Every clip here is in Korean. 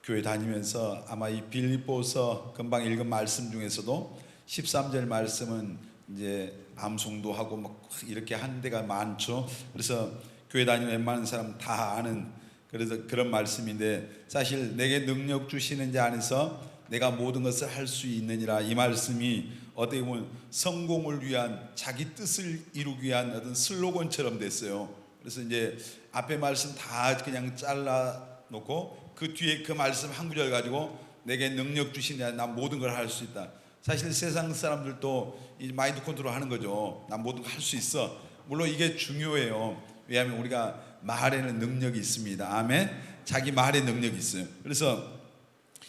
교회 다니면서 아마 이 빌립보서 금방 읽은 말씀 중에서도 13절 말씀은 이제 암송도 하고 막 이렇게 하는 데가 많죠. 그래서 교회 다니는 웬만한 사람 다 아는 그래서 그런 말씀인데, 사실 내게 능력 주시는 자 안에서 내가 모든 것을 할 수 있느니라, 이 말씀이 어떻게 보면 성공을 위한, 자기 뜻을 이루기 위한 어떤 슬로건처럼 됐어요. 그래서 이제 앞에 말씀 다 그냥 잘라 놓고 그 뒤에 그 말씀 한 구절 가지고 내게 능력 주시냐, 난 모든 걸 할 수 있다. 사실 세상 사람들도 이 마인드 컨트롤 하는 거죠. 난 모든 걸 할 수 있어. 물론 이게 중요해요. 왜냐하면 우리가 말에는 능력이 있습니다. 아멘. 자기 말에 능력이 있어요. 그래서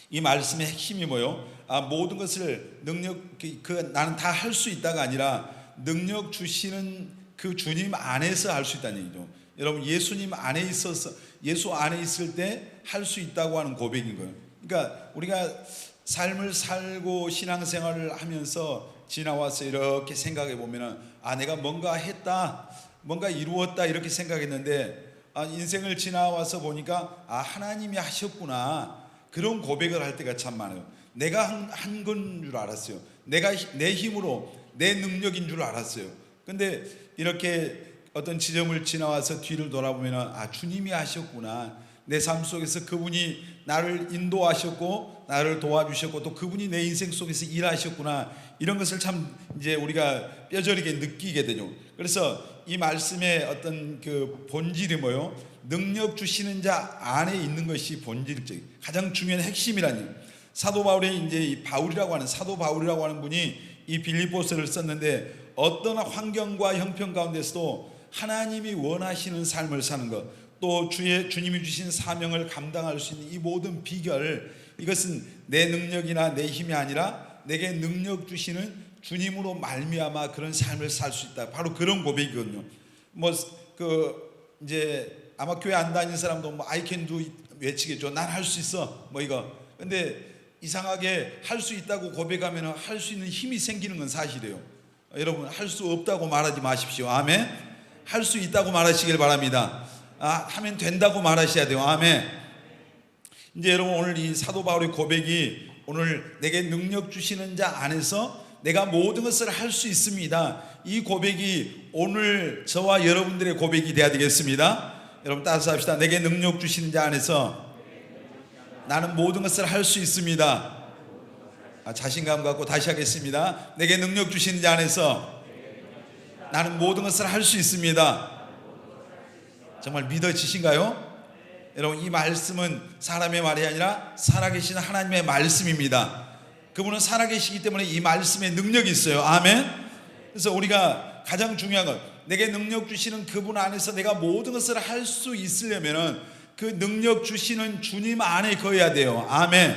이 말씀의 핵심이 뭐요? 모든 것을 나는 다 할 수 있다가 아니라 능력 주시는 그 주님 안에서 할 수 있다는 얘기죠. 여러분, 예수님 안에 있어서, 예수 안에 있을 때 할 수 있다고 하는 고백인 거예요. 그러니까 우리가 삶을 살고 신앙생활을 하면서 지나와서 이렇게 생각해 보면은 내가 뭔가 했다, 뭔가 이루었다 이렇게 생각했는데 인생을 지나와서 보니까 하나님이 하셨구나, 그런 고백을 할 때가 참 많아요. 내가 한 건 줄 알았어요. 내가 내 힘으로, 내 능력인 줄 알았어요. 근데 이렇게 어떤 지점을 지나와서 뒤를 돌아보면 주님이 하셨구나, 내 삶 속에서 그분이 나를 인도하셨고 나를 도와주셨고 또 그분이 내 인생 속에서 일하셨구나, 이런 것을 참 이제 우리가 뼈저리게 느끼게 되죠. 그래서 이 말씀의 어떤 그 본질이 뭐요? 능력 주시는 자 안에 있는 것이 본질적, 가장 중요한 핵심이라니. 사도 바울이 이제 이 바울이라고 하는, 사도 바울이라고 하는 분이 이 빌립보서를 썼는데, 어떤 환경과 형편 가운데서도 하나님이 원하시는 삶을 사는 것, 또 주님이 주신 사명을 감당할 수 있는 이 모든 비결, 이것은 내 능력이나 내 힘이 아니라 내게 능력 주시는 주님으로 말미암아 그런 삶을 살 수 있다. 바로 그런 고백이거든요. 이제 아마 교회 안 다니는 사람도 I can do it 외치겠죠. 난 할 수 있어. 이거. 근데 이상하게 할 수 있다고 고백하면 할 수 있는 힘이 생기는 건 사실이에요. 여러분, 할 수 없다고 말하지 마십시오. 아멘. 할 수 있다고 말하시길 바랍니다. 하면 된다고 말하셔야 돼요. 아멘. 이제 여러분, 오늘 이 사도 바울의 고백이, 오늘 내게 능력 주시는 자 안에서 내가 모든 것을 할 수 있습니다, 이 고백이 오늘 저와 여러분들의 고백이 되어야 되겠습니다. 여러분 따라합시다. 내게 능력 주시는 자 안에서 나는 모든 것을 할 수 있습니다. 자신감 갖고 다시 하겠습니다. 내게 능력 주시는 자 안에서 나는 모든 것을 할 수 있습니다. 정말 믿어지신가요? 여러분, 이 말씀은 사람의 말이 아니라 살아계신 하나님의 말씀입니다. 그분은 살아계시기 때문에 이 말씀에 능력이 있어요. 아멘. 그래서 우리가 가장 중요한 것, 내게 능력 주시는 그분 안에서 내가 모든 것을 할 수 있으려면 그 능력 주시는 주님 안에 거해야 돼요. 아멘.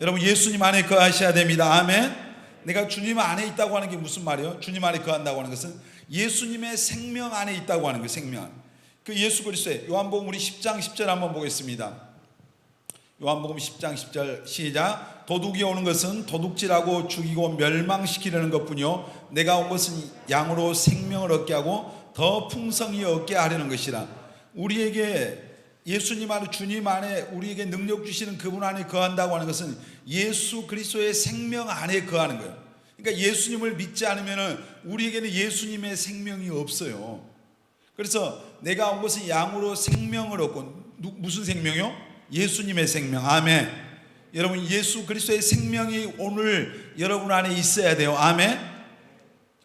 여러분, 예수님 안에 거하셔야 됩니다. 아멘. 내가 주님 안에 있다고 하는 게 무슨 말이에요? 주님 안에 거한다고 하는 것은 예수님의 생명 안에 있다고 하는 거예요. 생명. 그 예수 그리스도의, 요한복음 우리 10장 10절 한번 보겠습니다. 요한복음 10장 10절 시작. 도둑이 오는 것은 도둑질하고 죽이고 멸망시키려는 것뿐이요 내가 온 것은 양으로 생명을 얻게 하고 더 풍성히 얻게 하려는 것이라. 우리에게 예수님 안에, 주님 안에 우리에게 능력 주시는 그분 안에 거한다고 하는 것은 예수 그리스도의 생명 안에 거하는 거예요. 그러니까 예수님을 믿지 않으면 우리에게는 예수님의 생명이 없어요. 그래서 내가 온 것은 양으로 생명을 얻고, 무슨 생명이요? 예수님의 생명. 아멘. 여러분, 예수 그리스도의 생명이 오늘 여러분 안에 있어야 돼요. 아멘.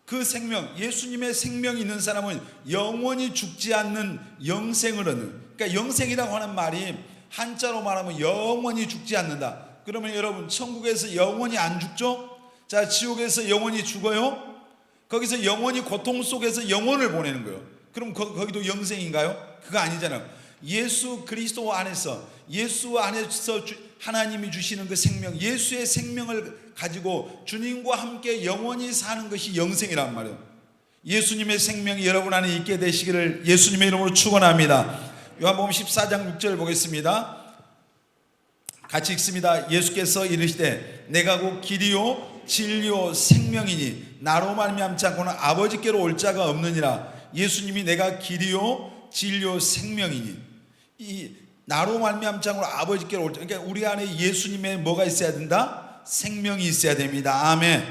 그 생명, 예수님의 생명이 있는 사람은 영원히 죽지 않는 영생을 얻는, 그러니까 영생이라고 하는 말이 한자로 말하면 영원히 죽지 않는다. 그러면 여러분, 천국에서 영원히 안 죽죠? 자, 지옥에서 영원히 죽어요? 거기서 영원히 고통 속에서 영혼을 보내는 거예요. 그럼 거기도 영생인가요? 그거 아니잖아요. 예수 그리스도 안에서, 예수 안에서 하나님이 주시는 그 생명, 예수의 생명을 가지고 주님과 함께 영원히 사는 것이 영생이란 말이에요. 예수님의 생명이 여러분 안에 있게 되시기를 예수님의 이름으로 축원합니다. 요한복음 14장 6절 보겠습니다. 같이 읽습니다. 예수께서 이르시되 내가 곧 길이요 진리요 생명이니 나로 말미암지 않고는 아버지께로 올 자가 없느니라. 예수님이 내가 길이요 진리요 생명이니, 이 나로 말미암장으로 아버지께로 올 때, 그러니까 우리 안에 예수님의 뭐가 있어야 된다? 생명이 있어야 됩니다. 아멘.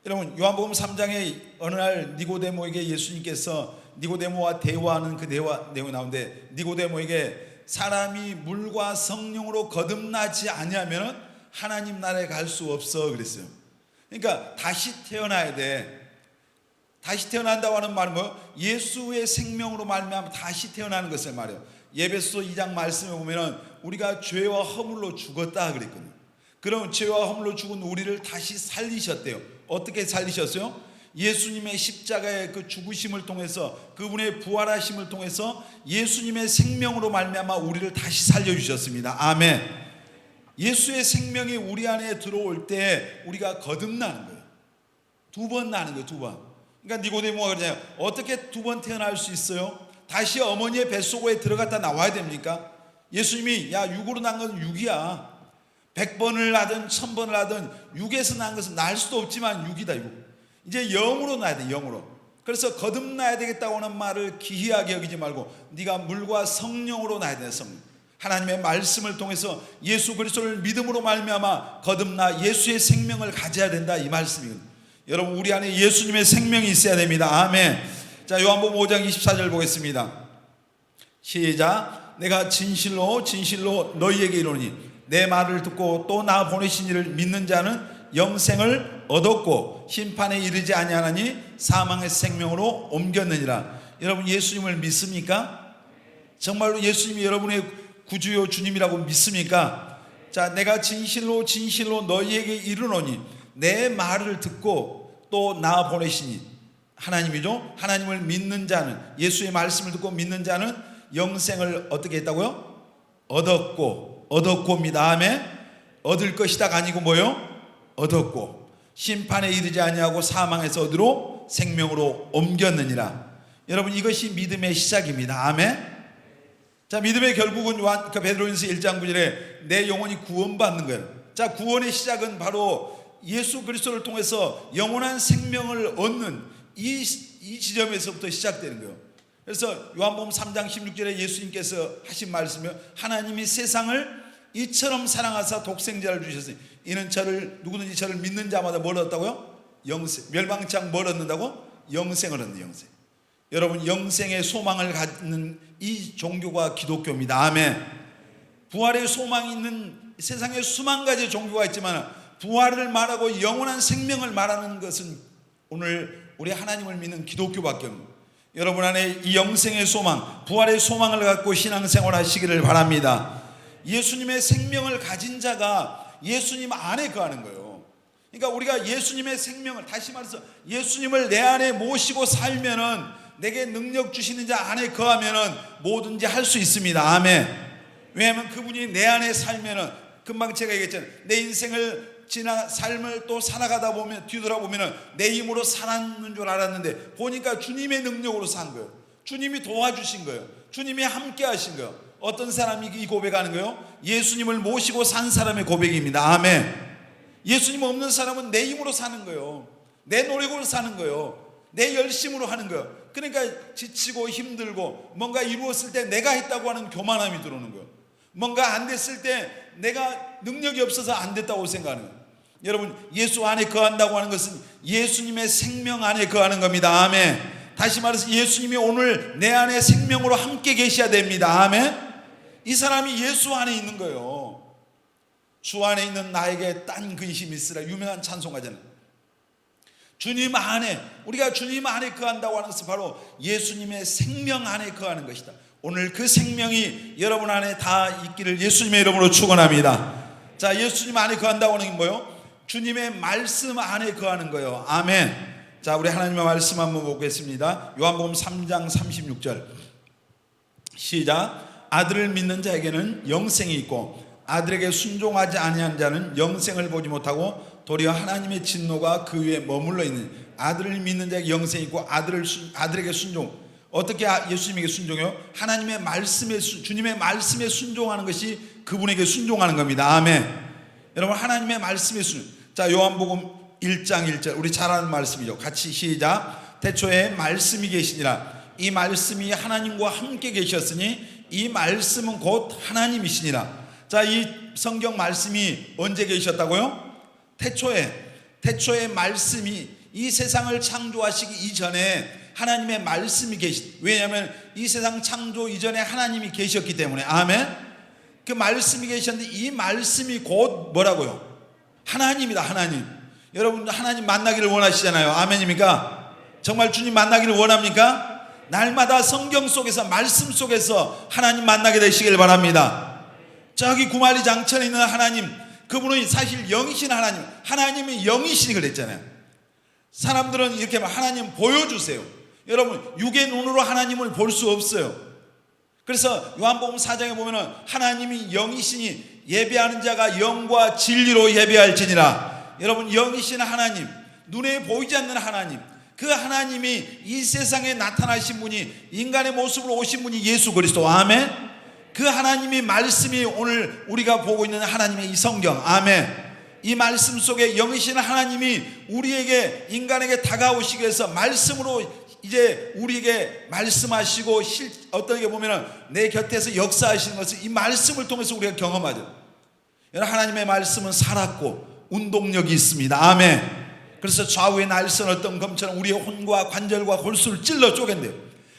여러분 요한복음 3장에 어느 날 니고데모에게 예수님께서 니고데모와 대화하는 그 대화 내용이 나오는데, 니고데모에게 사람이 물과 성령으로 거듭나지 아니하면 하나님 나라에 갈 수 없어 그랬어요. 그러니까 다시 태어나야 돼. 다시 태어난다고 하는 말은 뭐? 예수의 생명으로 말미암아 다시 태어나는 것을 말해요. 예배소 2장 말씀에 보면은 우리가 죄와 허물로 죽었다 그랬거든요. 그럼 죄와 허물로 죽은 우리를 다시 살리셨대요. 어떻게 살리셨어요? 예수님의 십자가의 그 죽으심을 통해서, 그분의 부활하심을 통해서 예수님의 생명으로 말미암아 우리를 다시 살려주셨습니다. 아멘. 예수의 생명이 우리 안에 들어올 때 우리가 거듭나는 거예요. 두 번 나는 거예요. 두 번. 그러니까 니고데모가 그러잖아요. 어떻게 두 번 태어날 수 있어요? 다시 어머니의 뱃속에 들어갔다 나와야 됩니까? 예수님이 야 육으로 난 건 육이야. 100번을 하든 1000번을 하든 육에서 난 것은 날 수도 없지만 육이다. 육. 이제 영으로 나야 돼. 영으로. 그래서 거듭나야 되겠다고 하는 말을 기이하게 여기지 말고 네가 물과 성령으로 나야 돼. 성령. 하나님의 말씀을 통해서 예수 그리스도를 믿음으로 말미암아 거듭나 예수의 생명을 가져야 된다. 이 말씀이거든요. 여러분 우리 안에 예수님의 생명이 있어야 됩니다. 아멘. 자 요한복음 5장 24절 보겠습니다. 시작. 내가 진실로 진실로 너희에게 이르노니 내 말을 듣고 또 나 보내신 이를 믿는 자는 영생을 얻었고 심판에 이르지 아니하나니 사망의 생명으로 옮겼느니라. 여러분 예수님을 믿습니까? 정말로 예수님이 여러분의 구주요 주님이라고 믿습니까? 자 내가 진실로 진실로 너희에게 이르노니 내 말을 듣고 또 나 보내시니, 하나님이죠. 하나님을 믿는 자는, 예수의 말씀을 듣고 믿는 자는 영생을 어떻게 했다고요? 얻었고입니다. 아멘. 얻을 것이다가 아니고 뭐요? 얻었고 심판에 이르지 아니하고 사망에서 어디로? 생명으로 옮겼느니라. 여러분 이것이 믿음의 시작입니다. 아멘. 자 믿음의 결국은 베드로전서 1장 9절에 내 영혼이 구원받는 거예요. 자 구원의 시작은 바로 예수 그리스도를 통해서 영원한 생명을 얻는 이 지점에서부터 시작되는 거예요. 그래서 요한복음 3장 16절에 예수님께서 하신 말씀이 하나님이 세상을 이처럼 사랑하사 독생자를 주셨으니 이는 누구든지 저를 믿는 자마다 뭘 얻었다고요? 영생. 멸망치 않고 뭘 얻는다고? 영생을 얻는 영생. 여러분 영생의 소망을 갖는 이 종교가 기독교입니다. 아멘. 부활의 소망이 있는 세상에 수만 가지 종교가 있지만 부활을 말하고 영원한 생명을 말하는 것은 오늘 우리 하나님을 믿는 기독교밖에 없습니다. 여러분 안에 이 영생의 소망, 부활의 소망을 갖고 신앙생활 하시기를 바랍니다. 예수님의 생명을 가진 자가 예수님 안에 거하는 거예요. 그러니까 우리가 예수님의 생명을, 다시 말해서 예수님을 내 안에 모시고 살면은, 내게 능력 주시는 자 안에 거하면은 뭐든지 할 수 있습니다. 아멘. 왜냐하면 그분이 내 안에 살면은, 금방 제가 얘기했잖아요. 내 인생을 삶을 또 살아가다 보면, 뒤돌아보면 내 힘으로 살았는 줄 알았는데 보니까 주님의 능력으로 산 거예요. 주님이 도와주신 거예요. 주님이 함께 하신 거예요. 어떤 사람이 이 고백하는 거예요? 예수님을 모시고 산 사람의 고백입니다. 아멘. 예수님 없는 사람은 내 힘으로 사는 거예요. 내 노력으로 사는 거예요. 내 열심으로 하는 거예요. 그러니까 지치고 힘들고 뭔가 이루었을 때 내가 했다고 하는 교만함이 들어오는 거예요. 뭔가 안 됐을 때 내가 능력이 없어서 안 됐다고 생각하는 거예요. 여러분 예수 안에 거한다고 하는 것은 예수님의 생명 안에 거하는 겁니다. 아멘. 다시 말해서 예수님이 오늘 내 안에 생명으로 함께 계셔야 됩니다. 아멘. 이 사람이 예수 안에 있는 거예요. 주 안에 있는 나에게 딴 근심이 있으라, 유명한 찬송가잖아요. 주님 안에, 우리가 주님 안에 거한다고 하는 것은 바로 예수님의 생명 안에 거하는 것이다. 오늘 그 생명이 여러분 안에 다 있기를 예수님의 이름으로 축원합니다. 자, 예수님 안에 거한다고 하는 게 뭐예요? 주님의 말씀 안에 거하는 거예요. 아멘. 자, 우리 하나님의 말씀 한번 보겠습니다. 요한복음 3장 36절 시작. 아들을 믿는 자에게는 영생이 있고 아들에게 순종하지 아니한 자는 영생을 보지 못하고 도리어 하나님의 진노가 그 위에 머물러 있는. 아들을 믿는 자에게 영생이 있고 아들에게 순종. 어떻게 예수님에게 순종해요? 하나님의 말씀에, 주님의 말씀에 순종하는 것이 그분에게 순종하는 겁니다. 아멘. 여러분 하나님의 말씀에 순종. 자, 요한복음 1장 1절 우리 잘 아는 말씀이죠. 같이 시작. 태초에 말씀이 계시니라. 이 말씀이 하나님과 함께 계셨으니 이 말씀은 곧 하나님이시니라. 자, 이 성경 말씀이 언제 계셨다고요? 태초에 말씀이 이 세상을 창조하시기 이전에 하나님의 말씀이 왜냐하면 이 세상 창조 이전에 하나님이 계셨기 때문에. 아멘. 그 말씀이 계셨는데 이 말씀이 곧 뭐라고요? 하나님이다. 하나님. 여러분 하나님 만나기를 원하시잖아요. 아멘입니까? 정말 주님 만나기를 원합니까? 날마다 성경 속에서 말씀 속에서 하나님 만나게 되시길 바랍니다. 저기 구말리 장천에 있는 하나님, 그분은 사실 영이신 하나님, 하나님이 영이시니 그랬잖아요. 사람들은 이렇게 말, 하나님 보여주세요. 여러분 육의 눈으로 하나님을 볼 수 없어요. 그래서 요한복음 4장에 보면은 하나님이 영이시니 예배하는 자가 영과 진리로 예배할지니라. 여러분 영이신 하나님, 눈에 보이지 않는 하나님, 그 하나님이 이 세상에 나타나신 분이, 인간의 모습으로 오신 분이 예수 그리스도. 아멘. 그 하나님이 말씀이 오늘 우리가 보고 있는 하나님의 이 성경. 아멘. 이 말씀 속에 영이신 하나님이 우리에게, 인간에게 다가오시기 위해서 말씀으로 이제 우리에게 말씀하시고, 어떻게 보면 내 곁에서 역사하시는 것을 이 말씀을 통해서 우리가 경험하죠. 여러분 하나님의 말씀은 살았고 운동력이 있습니다. 아멘. 그래서 좌우의 날선 어떤 검처럼 우리의 혼과 관절과 골수를 찔러 쪼갠대요.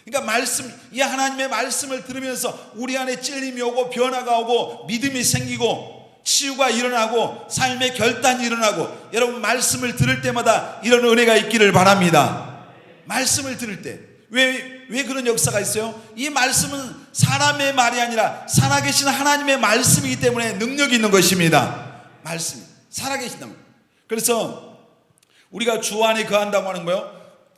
그러니까 말씀, 이 하나님의 말씀을 들으면서 우리 안에 찔림이 오고 변화가 오고 믿음이 생기고 치유가 일어나고 삶의 결단이 일어나고, 여러분 말씀을 들을 때마다 이런 은혜가 있기를 바랍니다. 말씀을 들을 때 왜 그런 역사가 있어요? 이 말씀은 사람의 말이 아니라 살아계신 하나님의 말씀이기 때문에 능력이 있는 것입니다. 말씀이 살아계신다면. 그래서 우리가 주 안에 거한다고 하는 거예요.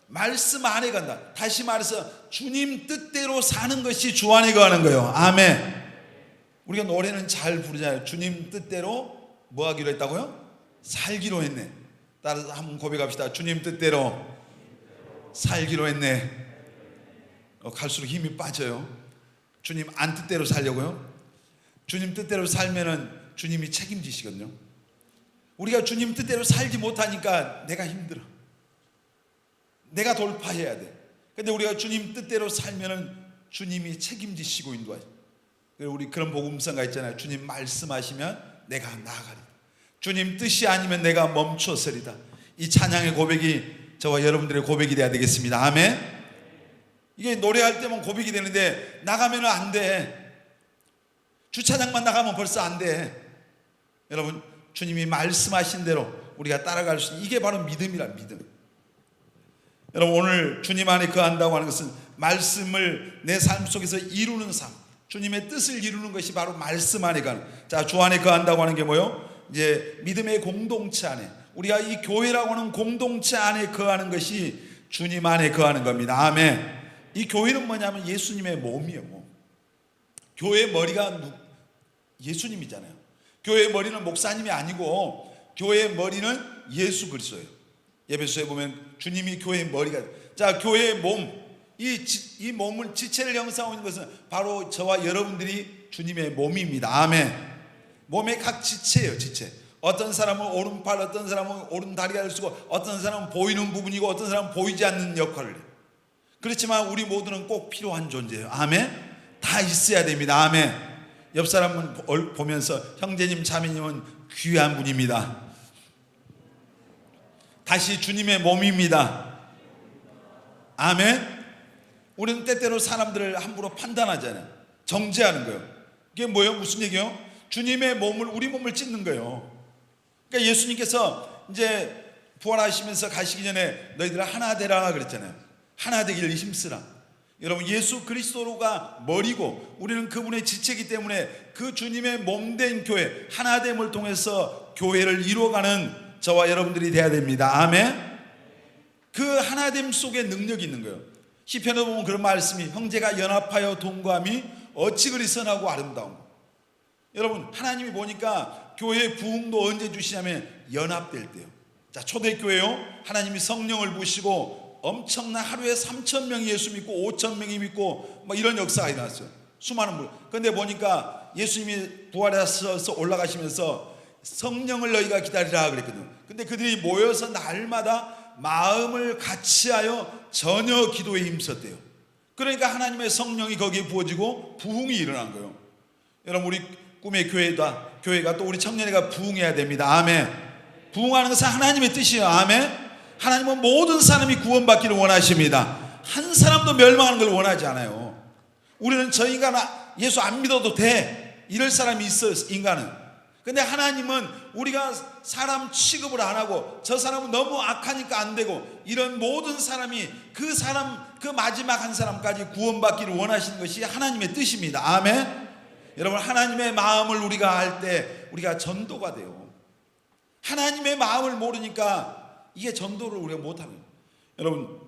말씀 안에 간다. 다시 말해서 주님 뜻대로 사는 것이 주 안에 거하는 거예요. 아멘. 우리가 노래는 잘 부르잖아요. 주님 뜻대로 뭐 하기로 했다고요? 살기로 했네. 따라서 한번 고백합시다. 주님 뜻대로 살기로 했네. 갈수록 힘이 빠져요. 주님 안 뜻대로 살려고요? 주님 뜻대로 살면은 주님이 책임지시거든요. 우리가 주님 뜻대로 살지 못하니까 내가 힘들어. 내가 돌파해야 돼. 근데 우리가 주님 뜻대로 살면은 주님이 책임지시고 인도하죠. 우리 그런 복음서가 있잖아요. 주님 말씀하시면 내가 나아가리다. 주님 뜻이 아니면 내가 멈추었으리다. 이 찬양의 고백이 저와 여러분들의 고백이 돼야 되겠습니다. 아멘. 이게 노래할 때만 고백이 되는데 나가면 안 돼. 주차장만 나가면 벌써 안 돼. 여러분 주님이 말씀하신 대로 우리가 따라갈 수 있는, 이게 바로 믿음이란 믿음. 여러분 오늘 주님 안에 거한다고 하는 것은 말씀을 내 삶 속에서 이루는 삶, 주님의 뜻을 이루는 것이 바로 말씀 안에 가는. 자, 주 안에 거한다고 하는 게 뭐예요? 이제 믿음의 공동체 안에, 우리가 이 교회라고 하는 공동체 안에 거하는 것이 주님 안에 거하는 겁니다. 아멘. 이 교회는 뭐냐면 예수님의 몸이에요. 몸. 교회의 머리가 예수님이잖아요. 교회의 머리는 목사님이 아니고 교회의 머리는 예수 그리스도예요. 에베소서에 보면 주님이 교회의 머리가. 자, 교회의 몸, 이 몸을, 지체를 형성하고 있는 것은 바로 저와 여러분들이 주님의 몸입니다. 아멘. 몸의 각 지체예요. 지체. 어떤 사람은 오른팔, 어떤 사람은 오른다리가 쓰고, 어떤 사람은 보이는 부분이고, 어떤 사람은 보이지 않는 역할을 해요. 그렇지만 우리 모두는 꼭 필요한 존재예요. 아멘. 다 있어야 됩니다. 아멘. 옆 사람은 보면서 형제님 자매님은 귀한 분입니다. 다시 주님의 몸입니다. 아멘. 우리는 때때로 사람들을 함부로 판단하잖아요. 정죄하는 거예요. 이게 뭐예요? 무슨 얘기예요? 주님의 몸을, 우리 몸을 찢는 거예요. 그러니까 예수님께서 이제 부활하시면서 가시기 전에 너희들 하나 되라 그랬잖아요. 하나 되기를 힘쓰라. 여러분 예수 그리스도가 머리고 우리는 그분의 지체이기 때문에 그 주님의 몸된 교회, 하나됨을 통해서 교회를 이루어가는 저와 여러분들이 돼야 됩니다. 아멘. 그 하나됨 속에 능력이 있는 거예요. 시편에 보면 그런 말씀이, 형제가 연합하여 동거함이 어찌 그리 선하고 아름다운. 여러분 하나님이 보니까 교회의 부흥도 언제 주시냐면 연합될 때요. 자, 초대교회요, 하나님이 성령을 부으시고 엄청난, 하루에 3,000명이 예수 믿고 5,000명이 믿고 뭐 이런 역사가 일어났어요. 수많은 분. 그런데 보니까 예수님이 부활하셔서 올라가시면서 성령을 너희가 기다리라 그랬거든요. 근데 그들이 모여서 날마다 마음을 같이하여 전혀 기도에 힘썼대요. 그러니까 하나님의 성령이 거기에 부어지고 부흥이 일어난 거예요. 여러분, 우리 꿈의 교회가 또 우리 청년회가 부흥해야 됩니다. 아멘. 부흥하는 것은 하나님의 뜻이에요. 아멘. 하나님은 모든 사람이 구원받기를 원하십니다. 한 사람도 멸망하는 걸 원하지 않아요. 우리는 저 인간 예수 안 믿어도 돼, 이럴 사람이 있어요, 인간은. 근데 하나님은 우리가 사람 취급을 안 하고 저 사람은 너무 악하니까 안 되고, 이런 모든 사람이 그 마지막 한 사람까지 구원받기를 원하시는 것이 하나님의 뜻입니다. 아멘. 여러분, 하나님의 마음을 우리가 알 때 우리가 전도가 돼요. 하나님의 마음을 모르니까 이게 전도를 우리가 못하는 거예요. 여러분,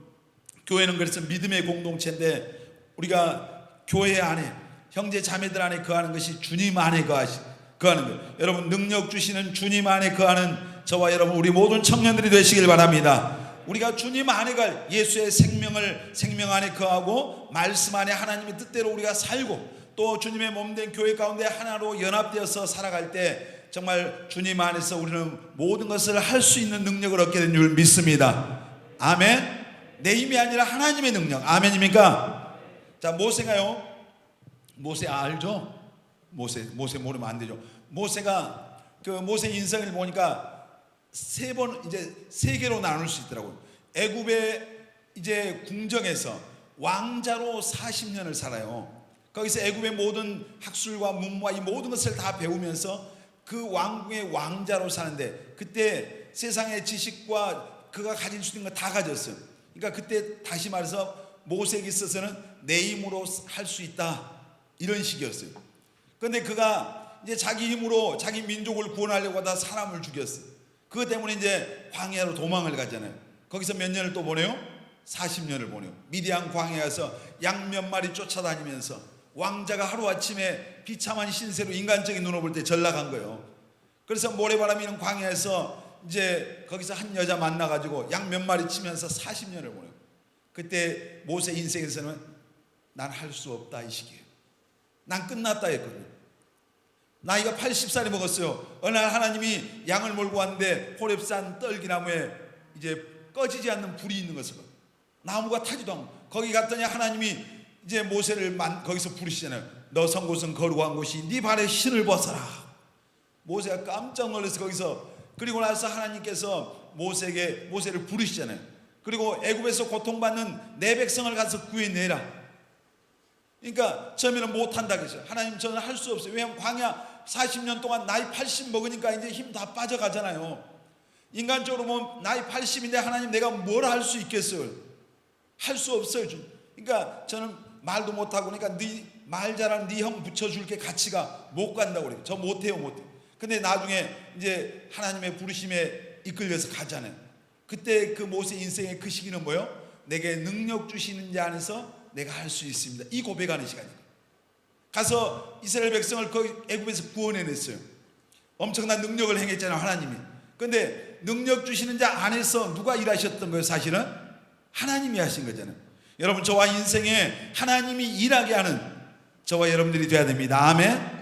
교회는 그래서 믿음의 공동체인데, 우리가 교회 안에 형제 자매들 안에 거하는 것이 주님 안에 거하는 거예요. 여러분, 능력 주시는 주님 안에 거하는 저와 여러분, 우리 모든 청년들이 되시길 바랍니다. 우리가 주님 안에 갈 예수의 생명 안에 거하고 말씀 안에 하나님의 뜻대로 우리가 살고, 또 주님의 몸된 교회 가운데 하나로 연합되어서 살아갈 때 정말 주님 안에서 우리는 모든 것을 할 수 있는 능력을 얻게 된 줄 믿습니다. 아멘. 내 힘이 아니라 하나님의 능력. 아멘입니까? 자, 모세가요, 모세 알죠? 모세 모르면 안 되죠. 모세가 모세 인생을 보니까 세 개로 나눌 수 있더라고요. 애굽의 이제 궁정에서 왕자로 40년을 살아요. 거기서 애굽의 모든 학술과 문화, 이 모든 것을 다 배우면서 그 왕궁의 왕자로 사는데, 그때 세상의 지식과 그가 가질 수 있는 거 다 가졌어요. 그러니까 그때 다시 말해서 모세에게 있어서는 내 힘으로 할 수 있다, 이런 식이었어요. 그런데 그가 이제 자기 힘으로 자기 민족을 구원하려고 하다 사람을 죽였어요. 그것 때문에 이제 광야로 도망을 가잖아요. 거기서 몇 년을 또 보내요? 40년을 보내요. 미디안 광야에서 양 몇 마리 쫓아다니면서 왕자가 하루아침에 비참한 신세로 인간적인 눈으로 볼 때 전락한 거예요. 그래서 모래바람이 있는 광야에서 이제 거기서 한 여자 만나가지고 양 몇 마리 치면서 40년을 보내요. 그때 모세 인생에서는 난 할 수 없다, 이 시기예요. 난 끝났다 했거든요. 나이가 80살이 먹었어요. 어느 날 하나님이 양을 몰고 왔는데 호렙산 떨기나무에 이제 꺼지지 않는 불이 있는 것을 봐요. 나무가 타지도 않고, 거기 갔더니 하나님이 이제 모세를 거기서 부르시잖아요. 너 선 곳은 거룩한 곳이 네 발에 신을 벗어라. 모세가 깜짝 놀라서 거기서, 그리고 나서 하나님께서 모세를 부르시잖아요. 그리고 애굽에서 고통받는 내 백성을 가서 구해내라. 그러니까 처음에는 못한다 그랬어요. 하나님, 저는 할 수 없어요. 왜냐하면 광야 40년 동안 나이 80 먹으니까 이제 힘 다 빠져가잖아요. 인간적으로 보면 나이 80인데 하나님, 내가 뭘 할 수 있겠어요? 할 수 없어요. 그러니까 저는 말도 못하고, 그러니까 네 말 잘하는 네 형 붙여줄게, 같이가 못 간다고 그래요. 저 못해요. 근데 나중에 이제 하나님의 부르심에 이끌려서 가잖아요. 그때 그 모세 인생의 그 시기는 뭐예요? 내게 능력 주시는 자 안에서 내가 할 수 있습니다, 이 고백하는 시간이에요. 가서 이스라엘 백성을 그 애굽에서 구원해냈어요. 엄청난 능력을 행했잖아요, 하나님이. 근데 능력 주시는 자 안에서 누가 일하셨던 거예요? 사실은 하나님이 하신 거잖아요. 여러분, 저와 인생에 하나님이 일하게 하는 저와 여러분들이 돼야 됩니다. 아멘.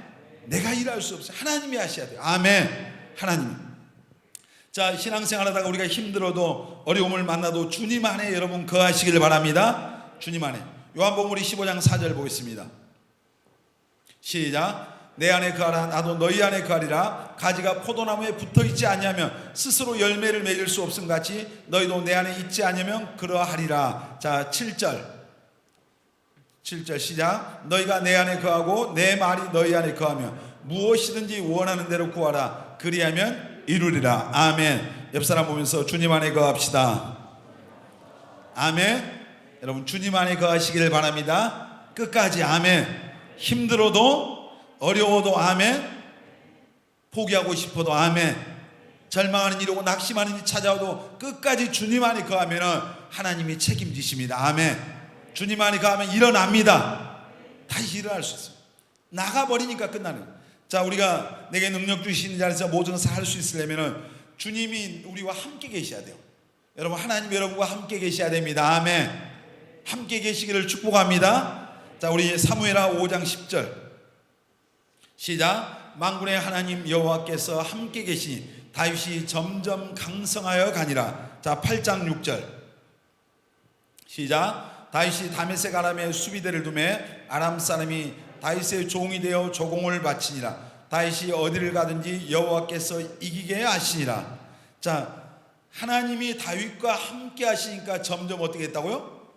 내가 일할 수 없어요. 하나님이 하셔야 돼요. 아멘. 하나님. 자, 신앙생활 하다가 우리가 힘들어도 어려움을 만나도 주님 안에 여러분 거하시길 바랍니다. 주님 안에. 요한복음 우리 15장 4절 보겠습니다. 시작. 내 안에 거하라, 나도 너희 안에 거하리라. 가지가 포도나무에 붙어있지 아니하면 스스로 열매를 맺을 수 없음 같이 너희도 내 안에 있지 아니하면 그러하리라. 자, 7절 시작. 너희가 내 안에 거하고 내 말이 너희 안에 거하면 무엇이든지 원하는 대로 구하라. 그리하면 이루리라. 아멘. 옆 사람 보면서 주님 안에 거합시다. 아멘. 여러분, 주님 안에 거하시기를 바랍니다. 끝까지. 아멘. 힘들어도 어려워도 아멘. 포기하고 싶어도 아멘. 절망하는 일이 오고 낙심하는 일이 찾아와도 끝까지 주님 안에 거하면 하나님이 책임지십니다. 아멘. 주님 안에 거하면 일어납니다. 다시 일어날 수 있어요. 나가버리니까 끝나는 거예요. 자, 우리가 내게 능력 주시는 자리에서 모든 것을 할 수 있으려면 주님이 우리와 함께 계셔야 돼요. 여러분, 하나님 여러분과 함께 계셔야 됩니다. 아멘. 함께 계시기를 축복합니다. 자, 우리 사무엘하 5장 10절 시작. 만군의 하나님 여호와께서 함께 계시니 다윗이 점점 강성하여 가니라. 자, 8장 6절 시작. 다윗이 다메섹 아람에 수비대를 두매 아람 사람이 다윗의 종이 되어 조공을 바치니라. 다윗이 어디를 가든지 여호와께서 이기게 하시니라. 자, 하나님이 다윗과 함께 하시니까 점점 어떻게 했다고요?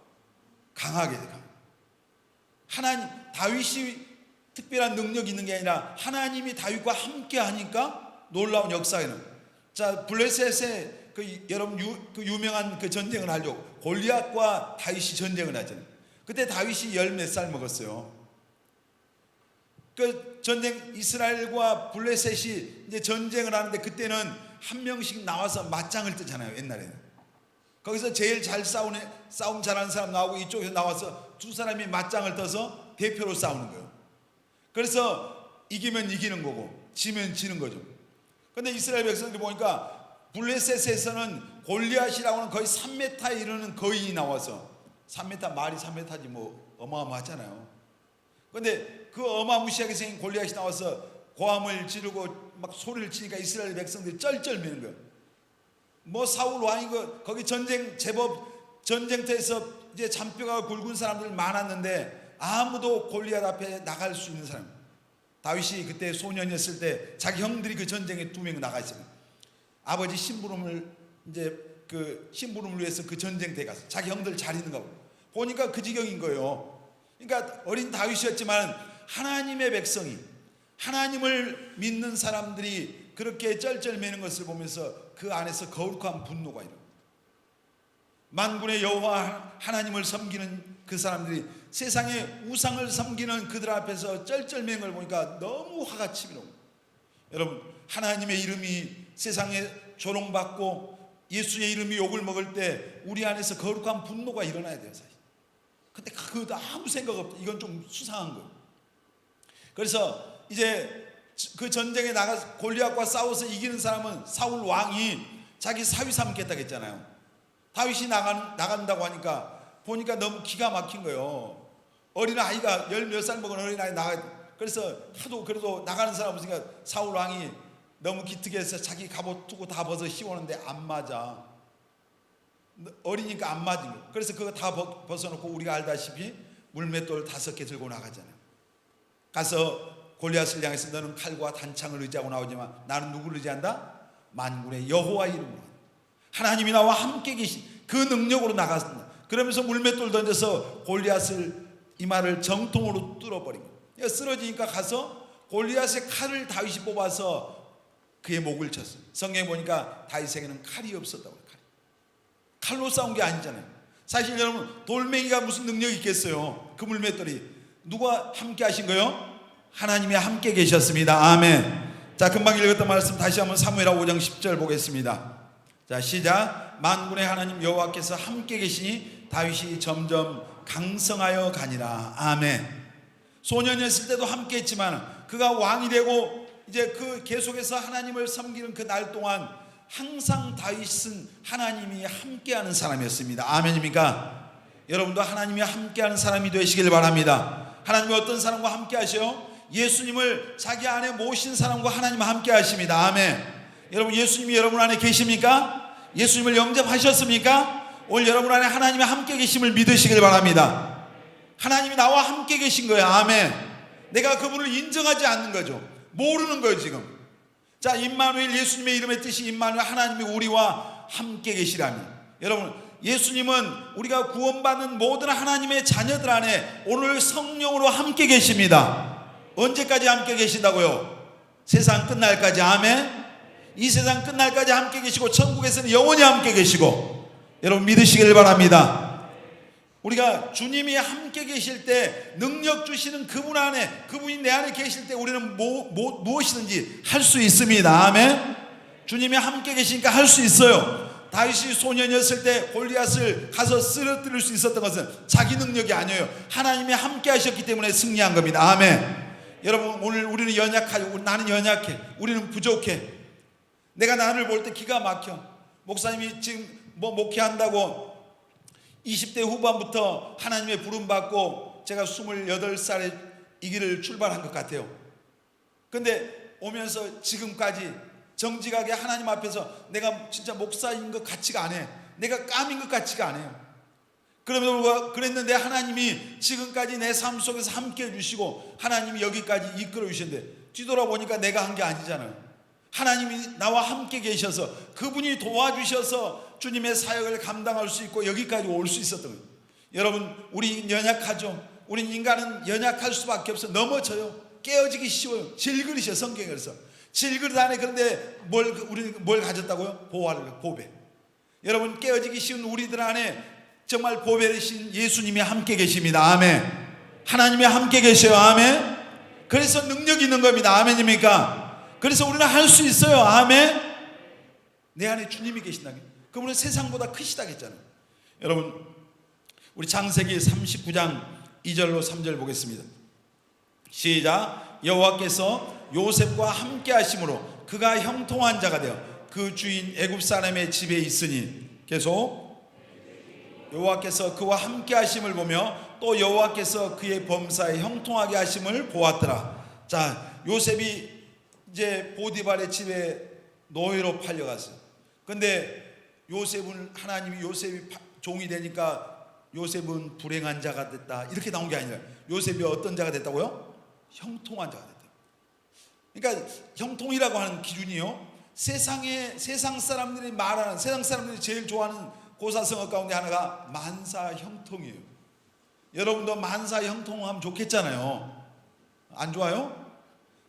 강하게 돼요. 하나님, 다윗이 특별한 능력이 있는 게 아니라 하나님이 다윗과 함께 하니까 놀라운 역사에는. 자, 블레셋의 여러분 그 유명한 그 전쟁을 알죠. 골리앗과 다윗이 전쟁을 하잖아요. 그때 다윗이 10몇 살 먹었어요. 그 전쟁, 이스라엘과 블레셋이 이제 전쟁을 하는데 그때는 한 명씩 나와서 맞짱을 뜨잖아요. 옛날에는 거기서 제일 잘 싸움 잘하는 사람 나오고 이쪽에서 나와서 두 사람이 맞짱을 떠서 대표로 싸우는 거예요. 그래서 이기면 이기는 거고 지면 지는 거죠. 그런데 이스라엘 백성들이 보니까 블레셋에서는 골리앗이라고 하는 거의 3m에 이르는 거인이 나와서, 3m, 말이 3m지 뭐 어마어마하잖아요. 그런데 그 어마무시하게 생긴 골리앗이 나와서 고함을 지르고 막 소리를 치니까 이스라엘 백성들이 쩔쩔매는 거예요. 뭐 사울 왕이 거기 제법 전쟁터에서 이제 잔뼈가 굵은 사람들 많았는데 아무도 골리앗 앞에 나갈 수 있는 사람. 다윗이 그때 소년이었을 때 자기 형들이 그 전쟁에 2명 나가 있어요. 아버지 심부름을 위해서 그 전쟁터에 가서 자기 형들 잘 있는가 보니까 그 지경인 거예요. 그러니까 어린 다윗이었지만 하나님의 백성이, 하나님을 믿는 사람들이 그렇게 쩔쩔매는 것을 보면서 그 안에서 거룩한 분노가 일어납니다. 만군의 여호와 하나님을 섬기는 그 사람들이 세상의 우상을 섬기는 그들 앞에서 쩔쩔매는 걸 보니까 너무 화가 치밀어. 여러분, 하나님의 이름이 세상에 조롱받고 예수의 이름이 욕을 먹을 때 우리 안에서 거룩한 분노가 일어나야 돼요, 사실. 근데 그것도 아무 생각 없다. 이건 좀 수상한 거예요. 그래서 이제 그 전쟁에 나가서 골리앗과 싸워서 이기는 사람은 사울 왕이 자기 사위 삼겠다고 했잖아요. 다윗이 나간다고 하니까 보니까 너무 기가 막힌 거예요. 어린아이가 10몇 살 먹은 어린아이 그래서 하도 그래도 나가는 사람 없으니까 사울 왕이 너무 기특해서 자기 갑옷 두고 다 벗어 씌우는데 안 맞아. 어리니까 안 맞은 거예요. 그래서 그거 다 벗어놓고 우리가 알다시피 물맷돌 5개 들고 나가잖아요. 가서 골리앗을 향해서 너는 칼과 단창을 의지하고 나오지만 나는 누구를 의지한다? 만군의 여호와 이름으로, 하나님이 나와 함께 계신 그 능력으로 나갔습니다. 그러면서 물맷돌 던져서 골리앗을 이마를 정통으로 뚫어버린 거예요. 쓰러지니까 가서 골리앗의 칼을 다윗이 뽑아서 그의 목을 쳤어요. 성경에 보니까 다윗에게는 칼이 없었다고 해요. 칼로 싸운 게 아니잖아요. 사실 여러분, 돌멩이가 무슨 능력이 있겠어요? 그 물맷돌이. 누가 함께 하신 거예요? 하나님이 함께 계셨습니다. 아멘. 자, 금방 읽었던 말씀 다시 한번 사무엘하 5장 10절 보겠습니다. 자, 시작. 만군의 하나님 여호와께서 함께 계시니 다윗이 점점 강성하여 가니라. 아멘. 소년이었을 때도 함께 했지만 그가 왕이 되고 이제 그 계속해서 하나님을 섬기는 그 날 동안 항상 다윗은 하나님이 함께하는 사람이었습니다. 아멘입니까? 여러분도 하나님이 함께하는 사람이 되시길 바랍니다. 하나님이 어떤 사람과 함께 하셔요? 예수님을 자기 안에 모신 사람과 하나님 함께 하십니다. 아멘. 여러분, 예수님이 여러분 안에 계십니까? 예수님을 영접하셨습니까? 오늘 여러분 안에 하나님이 함께 계심을 믿으시길 바랍니다. 하나님이 나와 함께 계신 거예요. 아멘. 내가 그분을 인정하지 않는 거죠. 모르는 거예요, 지금. 자, 임마누엘, 예수님의 이름의 뜻이 임마누엘, 하나님이 우리와 함께 계시라니. 여러분, 예수님은 우리가 구원받는 모든 하나님의 자녀들 안에 오늘 성령으로 함께 계십니다. 언제까지 함께 계신다고요? 세상 끝날까지. 아멘. 이 세상 끝날까지 함께 계시고 천국에서는 영원히 함께 계시고, 여러분 믿으시길 바랍니다. 우리가 주님이 함께 계실 때 능력 주시는 그분 안에, 그분이 내 안에 계실 때 우리는 무엇이든지 할 수 있습니다. 아멘. 주님이 함께 계시니까 할 수 있어요. 다윗이 소년이었을 때 골리앗을 가서 쓰러뜨릴 수 있었던 것은 자기 능력이 아니에요. 하나님이 함께 하셨기 때문에 승리한 겁니다. 아멘. 여러분, 오늘 우리는 연약하고, 나는 연약해, 우리는 부족해. 내가 나를 볼 때 기가 막혀. 목사님이 지금 뭐 목회한다고 20대 후반부터 하나님의 부름 받고 제가 28살에 이 길을 출발한 것 같아요. 근데 오면서 지금까지 정직하게 하나님 앞에서 내가 진짜 목사인 것 같지가 않아요. 내가 깜인 것 같지가 않아요. 그럼에도 불구하고 그랬는데 하나님이 지금까지 내 삶 속에서 함께 해주시고 하나님이 여기까지 이끌어 주셨는데 뒤돌아보니까 내가 한 게 아니잖아요. 하나님이 나와 함께 계셔서 그분이 도와주셔서 주님의 사역을 감당할 수 있고 여기까지 올 수 있었던 거예요. 여러분, 우리 연약하죠. 우린 인간은 연약할 수밖에 없어. 넘어져요. 깨어지기 쉬워요. 질그릇이요. 성경에서 질그릇 안에. 그런데 우리는 뭘 가졌다고요? 보배. 여러분, 깨어지기 쉬운 우리들 안에 정말 보배 되신 예수님이 함께 계십니다. 아멘. 하나님이 함께 계셔요. 아멘. 그래서 능력이 있는 겁니다. 아멘입니까? 그래서 우리는 할 수 있어요. 아멘. 내 안에 주님이 계신다. 그분은 세상보다 크시다 했잖아요. 여러분, 우리 창세기 39장 2절로 3절 보겠습니다. 시작. 여호와께서 요셉과 함께 하심으로 그가 형통한 자가 되어 그 주인 애굽 사람의 집에 있으니. 계속. 여호와께서 그와 함께 하심을 보며 또 여호와께서 그의 범사에 형통하게 하심을 보았더라. 자, 요셉이 이제 보디발의 집에 노예로 팔려갔어요. 근데 하나님이 요셉이 종이 되니까 요셉은 불행한 자가 됐다 이렇게 나온 게 아니라 요셉이 어떤 자가 됐다고요? 형통한 자가 됐다. 그러니까 형통이라고 하는 기준이요, 세상 사람들이 말하는, 세상 사람들이 제일 좋아하는 고사성어 가운데 하나가 만사형통이에요. 여러분도 만사형통하면 좋겠잖아요. 안 좋아요?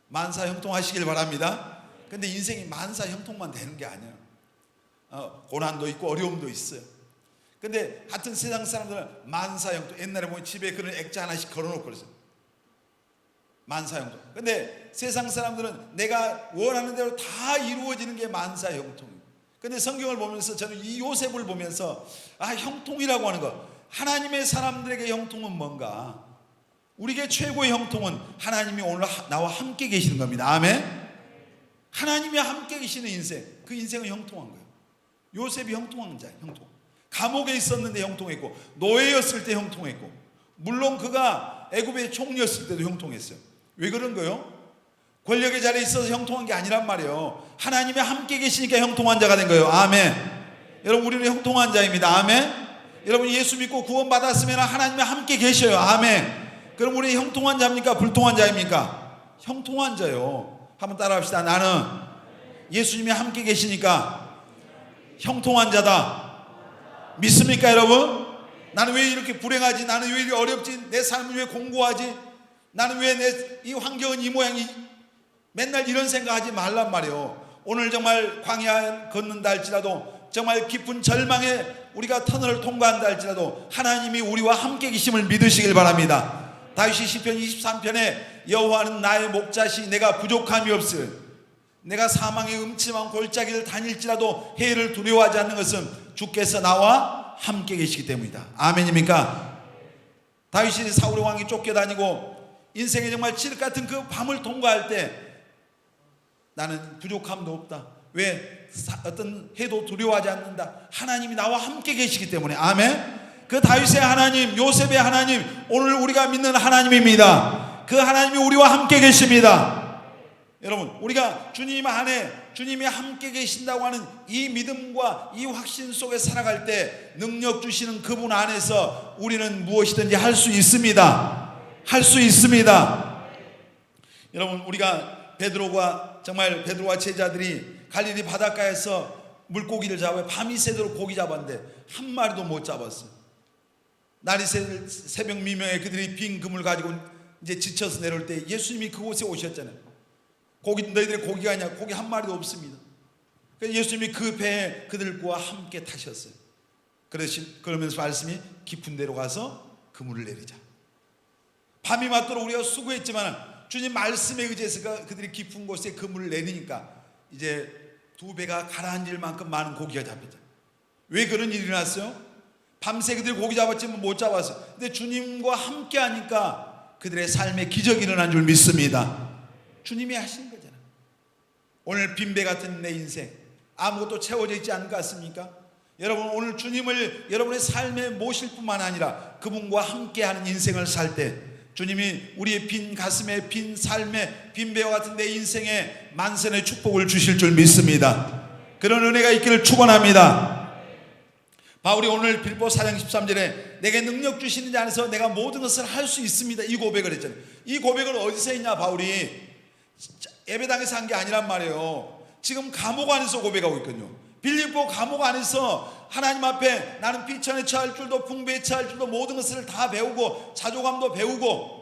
만사형통하시길 바랍니다. 근데 인생이 만사형통만 되는 게 아니에요. 고난도 있고 어려움도 있어요. 근데 하여튼 세상 사람들은 만사형통, 옛날에 보면 집에 그런 액자 하나씩 걸어놓고 그랬어요. 만사형통. 근데 세상 사람들은 내가 원하는 대로 다 이루어지는 게 만사형통이에요. 근데 성경을 보면서 저는 이 요셉을 보면서 형통이라고 하는 거, 하나님의 사람들에게 형통은 뭔가? 우리에게 최고의 형통은 하나님이 오늘 나와 함께 계시는 겁니다. 아멘. 하나님이 함께 계시는 인생, 그 인생은 형통한 거예요. 요셉이 형통한 자예요. 형통. 감옥에 있었는데 형통했고, 노예였을 때 형통했고, 물론 그가 애굽의 총리였을 때도 형통했어요. 왜 그런 거예요? 권력의 자리에 있어서 형통한 게 아니란 말이에요. 하나님이 함께 계시니까 형통한 자가 된 거예요. 아멘. 여러분, 우리는 형통한 자입니다. 아멘. 여러분, 예수 믿고 구원 받았으면 하나님이 함께 계셔요. 아멘. 그럼 우리 형통한 자입니까? 불통한 자입니까? 형통한 자요. 한번 따라합시다. 나는 예수님이 함께 계시니까 형통한 자다. 믿습니까, 여러분? 나는 왜 이렇게 불행하지? 나는 왜 이렇게 어렵지? 내 삶은 왜 공고하지? 나는 왜 이 환경은 이 모양이? 맨날 이런 생각하지 말란 말이에요. 오늘 정말 광야 걷는다 할지라도, 정말 깊은 절망에 우리가 터널을 통과한다 할지라도 하나님이 우리와 함께 계심을 믿으시길 바랍니다. 다윗이 시편 23편에 여호와는 나의 목자시 내가 부족함이 없으. 내가 사망의 음침한 골짜기를 다닐지라도 해를 두려워하지 않는 것은 주께서 나와 함께 계시기 때문이다. 아멘입니까? 다윗이 사울의 왕이 쫓겨다니고 인생에 정말 칠흑 같은 그 밤을 통과할 때 나는 부족함도 없다. 왜? 어떤 해도 두려워하지 않는다. 하나님이 나와 함께 계시기 때문에. 아멘. 그 다윗의 하나님, 요셉의 하나님, 오늘 우리가 믿는 하나님입니다. 그 하나님이 우리와 함께 계십니다. 여러분, 우리가 주님 안에 주님이 함께 계신다고 하는 이 믿음과 이 확신 속에 살아갈 때 능력 주시는 그분 안에서 우리는 무엇이든지 할 수 있습니다. 할 수 있습니다. 여러분, 우리가 베드로와 제자들이 갈릴리 바닷가에서 물고기를 잡아요. 밤이 새도록 고기 잡았는데 한 마리도 못 잡았어요. 날이 새벽 미명에 그들이 빈 그물 가지고 이제 지쳐서 내려올 때 예수님이 그곳에 오셨잖아요. 너희들의 고기가 아니냐? 고기 한 마리도 없습니다. 그래서 예수님이 그 배에 그들과 함께 타셨어요. 그러면서 말씀이 깊은 데로 가서 그물을 내리자. 밤이 맞도록 우리가 수고했지만 주님 말씀에 의지해서 그들이 깊은 곳에 그물을 내리니까 이제 두 배가 가라앉을 만큼 많은 고기가 잡혔죠. 왜 그런 일이 일어났어요? 밤새 그들이 고기 잡았지만 못 잡았어요. 근데 주님과 함께 하니까 그들의 삶에 기적이 일어난 줄 믿습니다. 주님이 하신 거잖아요. 오늘 빈배 같은 내 인생 아무것도 채워져 있지 않은 것 같습니까? 여러분, 오늘 주님을 여러분의 삶에 모실 뿐만 아니라 그분과 함께하는 인생을 살 때 주님이 우리의 빈 가슴에, 빈 삶에, 빈배와 같은 내 인생에 만선의 축복을 주실 줄 믿습니다. 그런 은혜가 있기를 축원합니다. 바울이 오늘 빌립보 4장 13절에 내게 능력 주시는 자 안에서 내가 모든 것을 할 수 있습니다, 이 고백을 했잖아요. 이 고백을 어디서 했냐? 바울이 예배당에서 한 게 아니란 말이에요. 지금 감옥 안에서 고백하고 있거든요. 빌립보 감옥 안에서 하나님 앞에 나는 비천에 처할 줄도 풍부에 처할 줄도 모든 것을 다 배우고 자조감도 배우고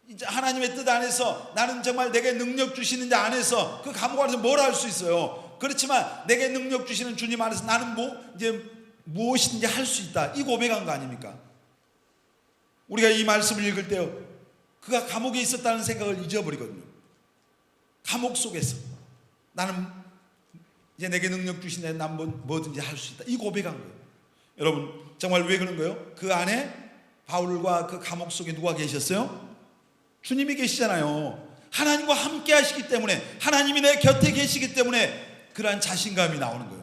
이제 하나님의 뜻 안에서 나는 정말 내게 능력 주시는 자 안에서 그 감옥 안에서 뭘 할 수 있어요. 그렇지만 내게 능력 주시는 주님 안에서 나는 이제 무엇이든지 할 수 있다, 이 고백한 거 아닙니까? 우리가 이 말씀을 읽을 때 그가 감옥에 있었다는 생각을 잊어버리거든요. 감옥 속에서 나는 이제 내게 능력 주시네, 난 뭐든지 할 수 있다, 이 고백한 거예요. 여러분 정말 왜 그런 거예요? 그 안에 바울과 그 감옥 속에 누가 계셨어요? 주님이 계시잖아요. 하나님과 함께 하시기 때문에, 하나님이 내 곁에 계시기 때문에 그러한 자신감이 나오는 거예요.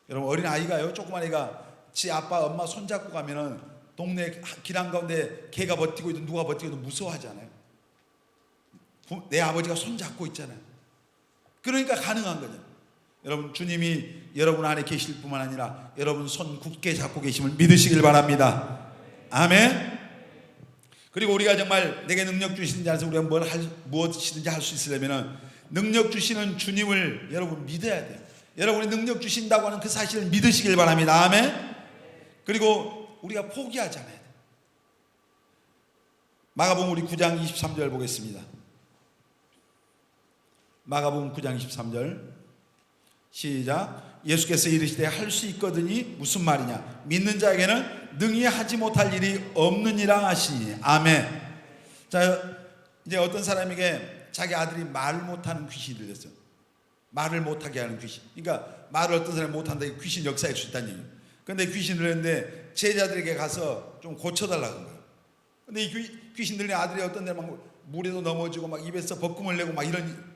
여러분 어린 아이가요, 조그만 애가 지 아빠 엄마 손잡고 가면은 동네 길 한가운데 걔가 버티고 있든 누가 버티고 있든 무서워하잖아요. 내 아버지가 손잡고 있잖아요. 그러니까 가능한 거죠. 여러분 주님이 여러분 안에 계실 뿐만 아니라 여러분 손 굳게 잡고 계심을 믿으시길 바랍니다. 아멘. 그리고 우리가 정말 내게 능력 주시는 자 안에서 우리가 무엇이든지 할 수 있으려면 능력 주시는 주님을 여러분 믿어야 돼요. 여러분이 능력 주신다고 하는 그 사실을 믿으시길 바랍니다. 아멘. 그리고 우리가 포기하지 않아야 돼요. 마가복음 우리 9장 23절 보겠습니다. 마가복음 9장 23절 시작. 예수께서 이르시되 할 수 있거든이 무슨 말이냐? 믿는 자에게는 능히 하지 못할 일이 없느니라 하시니. 아멘. 자, 이제 어떤 사람에게 자기 아들이 말을 못하는 귀신이 들렸어요. 말을 못하게 하는 귀신. 그러니까 말을 어떤 사람이 못한다, 귀신 역사할 수 있다는 얘기예요. 그런데 귀신 들렸는데 제자들에게 가서 좀 고쳐달라는 거예요. 근데 이 귀신 들린 아들이 어떤 데 막 물에도 넘어지고 막 입에서 벗금을 내고 막 이런.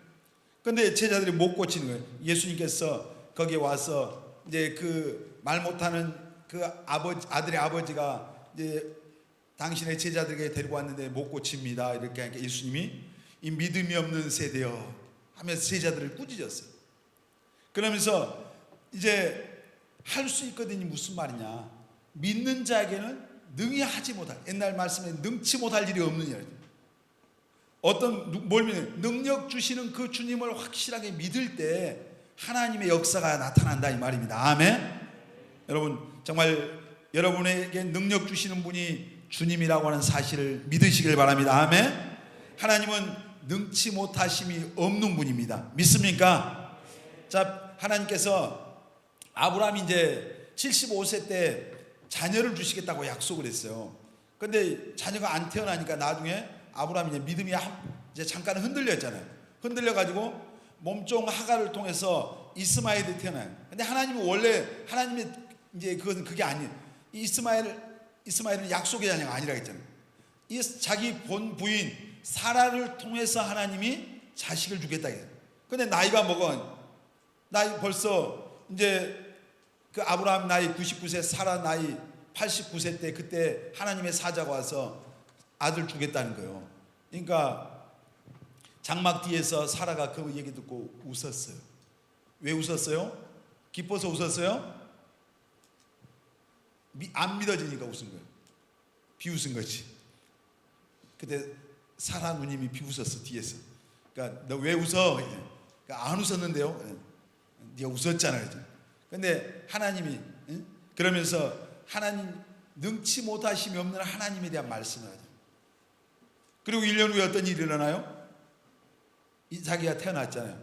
근데 제자들이 못 고치는 거예요. 예수님께서 거기에 와서 이제 그 말 못하는 그 아들의 아버지가 이제 당신의 제자들에게 데리고 왔는데 못 고칩니다, 이렇게 하니까 예수님이 이 믿음이 없는 세대여 하면서 제자들을 꾸짖었어요. 그러면서 이제 할 수 있거든이 무슨 말이냐? 믿는 자에게는 능히 하지 못할, 옛날 말씀에 능치 못할 일이 없느냐. 어떤 뭘 믿는, 능력 주시는 그 주님을 확실하게 믿을 때 하나님의 역사가 나타난다, 이 말입니다. 아멘. 여러분 정말 여러분에게 능력 주시는 분이 주님이라고 하는 사실을 믿으시길 바랍니다. 아멘. 하나님은 능치 못하심이 없는 분입니다. 믿습니까? 자, 하나님께서 아브라함이 이제 75세 때 자녀를 주시겠다고 약속을 했어요. 근데 자녀가 안 태어나니까 나중에 아브라함이 이제 믿음이 이제 잠깐 흔들렸잖아요. 흔들려가지고 몸종 하갈을 통해서 이스마엘이 태어나요. 근데 하나님은 원래 하나님의 이제 그게 아니에요. 이스마엘은 약속의 자녀가 아니라 했잖아요. 이 자기 본 부인 사라를 통해서 하나님이 자식을 주겠다 했어요. 근데 나이가 먹어. 나이 벌써 이제 그 아브라함 나이 99세, 사라 나이 89세 때 그때 하나님의 사자가 와서 아들 주겠다는 거예요. 그러니까 장막 뒤에서 사라가 그 얘기 듣고 웃었어요. 왜 웃었어요? 기뻐서 웃었어요? 안 믿어지니까 웃은 거예요. 비웃은 거지. 그때 사라 누님이 비웃었어, 뒤에서. 그러니까 너 왜 웃어? 그러니까 안 웃었는데요. 네가 웃었잖아요. 근데 하나님이 그러면서 하나님 능치 못하심이 없는 하나님에 대한 말씀을 하죠. 그리고 1년 후에 어떤 일이 일어나요? 이삭이가 태어났잖아요.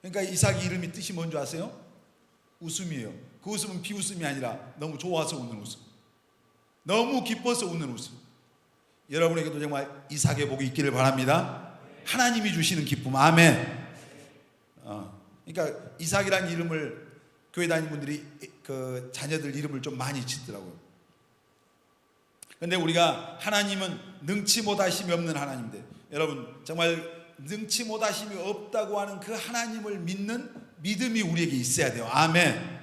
그러니까 이삭이 이름이 뜻이 뭔지 아세요? 웃음이에요. 그 웃음은 비웃음이 아니라 너무 좋아서 웃는 웃음, 너무 기뻐서 웃는 웃음. 여러분에게도 정말 이삭의 복이 있기를 바랍니다. 하나님이 주시는 기쁨. 아멘. 그러니까 이삭이라는 이름을 교회 다니는 분들이 그 자녀들 이름을 좀 많이 짓더라고요. 그런데 우리가 하나님은 능치 못하심이 없는 하나님인데, 여러분 정말 능치 못하심이 없다고 하는 그 하나님을 믿는 믿음이 우리에게 있어야 돼요. 아멘.